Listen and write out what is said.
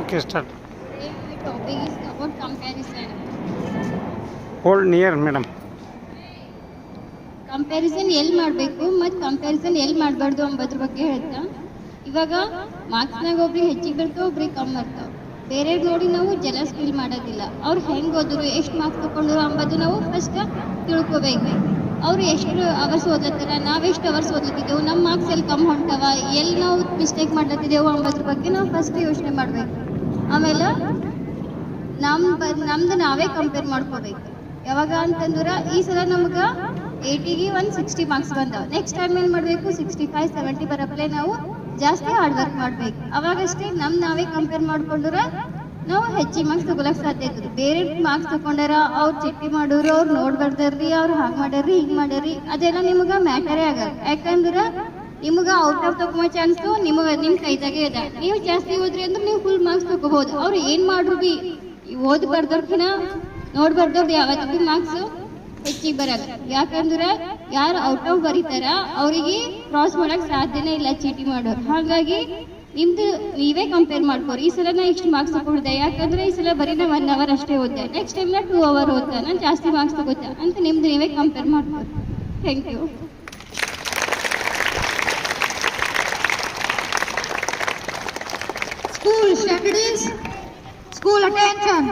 Okay, start. Today my topic is about comparison. Hold near, madam. Comparison ಎಲ್ಲಿ ಮಾಡಬೇಕು ಮತ್ತು comparison ಎಲ್ಲಿ ಮಾಡಬಾರ್ದು ಅಂಬೋದ್ರ ಬಗ್ಗೆ ಹೇಳ್ತಾ. ಇವಾಗ ಮಾರ್ಕ್ಸ್ನಾಗ ಒಬ್ರಿಗೆ ಹೆಚ್ಚಿಗೆ ಬರ್ತಾವೆ, ಒಬ್ರಿಗೆ ಕಮ್ಮಿ ಬರ್ತಾವೆ. ಬೇರೆ ನೋಡಿ ನಾವು ಜಲಸ್ ಫೀಲ್ ಮಾಡೋದಿಲ್ಲ. ಅವ್ರು ಹೆಂಗೆ ಓದಿದ್ರು, ಎಷ್ಟು ಮಾರ್ಕ್ಸ್ ತೊಗೊಂಡ್ರು ಅಂಬೋದು ನಾವು ಫಸ್ಟ್ ತಿಳ್ಕೊಬೇಕು. ಅವ್ರು ಎಷ್ಟು ಅವರ್ಸ್ ಓದ್ಲತ್ತಾರ, ನಾವು ಎಷ್ಟು ಅವರ್ಸ್ ಓದ್ಲತ್ತಿದ್ದೆವು, ನಮ್ಮ ಮಾರ್ಕ್ಸ್ ಎಲ್ಲಿ ಕಮ್ಮಿ ಹೊಂಟವ, ಎಲ್ಲಿ ನಾವು ಮಿಸ್ಟೇಕ್ ಮಾಡ್ಲತ್ತಿದ್ದೆವು ಅಂಬೋದ್ರ ಬಗ್ಗೆ ನಾವು ಫಸ್ಟ್ ಯೋಚನೆ ಮಾಡಬೇಕು. ಆಮೇಲೆ ನಮ್ದು ನಾವೇ ಕಂಪೇರ್ ಮಾಡ್ಕೋಬೇಕು. ಯಾವಾಗ ಅಂತಂದ್ರೆ ಈ ಸಲ ನಮ್ಗೆ 80ಗೆ 160 ಮಾರ್ಕ್ಸ್ ಬಂದಾವ. ನೆಕ್ಸ್ಟ್ ಟೈಮ್ ಏನು ಮಾಡಬೇಕು, 65, 70 ಬರಪ್ಲೆ ನಾವು ಜಾಸ್ತಿ ಹಾರ್ಡ್ ವರ್ಕ್ ಮಾಡಬೇಕು. ಅವಾಗಷ್ಟೇ ನಾವೇ ಕಂಪೇರ್ ಮಾಡ್ಕೊಂಡ್ರೆ ನಾವು ಹೆಚ್ಚಿಗೆ ಮಾರ್ಕ್ಸ್ ತಗೊಳಕ್ ಸಾಧ್ಯ ಇರ್ತದೆ. ಬೇರೆ ಮಾರ್ಕ್ಸ್ ತಗೊಂಡಾರ, ಅವ್ರು ಚಿಟ್ಟಿ ಮಾಡೋರು, ಅವ್ರು ನೋಡ್ಬಾರ್ದಾರ್ರಿ, ಅವ್ರು ಹಾಗೆ ಮಾಡ್ಯಾರ್ರಿ, ಹಿಂಗೆ ಮಾಡ್ಯಾರ್ರಿ, ಅದೆಲ್ಲ ನಿಮ್ಗೆ ಮ್ಯಾಟರೇ ಆಗಲ್ಲ. ಯಾಕಂದ್ರೆ ನಿಮ್ಗೆ ಔಟ್ ಆಫ್ ತಗೊಂಬೋ ಚಾನ್ಸು ನಿಮ್ಮ ಕೈದಾಗೆ ಇದೆ. ನೀವು ಜಾಸ್ತಿ ಓದ್ರಿ ಅಂದ್ರೆ ನೀವು ಫುಲ್ ಮಾರ್ಕ್ಸ್ ತಗೋಬಹುದು. ಅವ್ರು ಏನು ಮಾಡ್ರು ಬಿ ಓದ್ಬಾರ್ದವ್ರಕಿನ ನೋಡ್ಬಾರ್ದವ್ರದ್ದು ಯಾವತ್ತೂ ಬಿ ಮಾರ್ಕ್ಸ್ ಹೆಚ್ಚಿಗೆ ಬರಲ್ಲ. ಯಾಕಂದ್ರೆ ಯಾರು ಔಟ್ ಆಫ್ ಬರೀತಾರ ಅವರಿಗೆ ಕ್ರಾಸ್ ಮಾಡಕ್ ಸಾಧ್ಯನೇ ಇಲ್ಲ ಚೀಟಿ ಮಾಡೋರು. ಹಾಗಾಗಿ ನಿಮ್ದು ನೀವೇ ಕಂಪೇರ್ ಮಾಡ್ಕೋರಿ. ಈ ಸಲ ನಾ ಇಷ್ಟು ಮಾರ್ಕ್ಸ್ ತಗೊಂಡಿದ್ದೆ, ಯಾಕಂದ್ರೆ ಈ ಸಲ ಬರೀ ನಾ 1 ಅವರ್ ಅಷ್ಟೇ ಓದ್ದೆ, ನೆಕ್ಸ್ಟ್ ಟೈಮ್ ನಾ 2 ಅವರ್ ಓದ್ತೆ, ನಾನು ಜಾಸ್ತಿ ಮಾರ್ಕ್ಸ್ ತಗೋತೆ ಅಂತ ನಿಮ್ದು ನೀವೇ ಕಂಪೇರ್ ಮಾಡ್ಕೋರಿ. Thank you. School studies, school attention.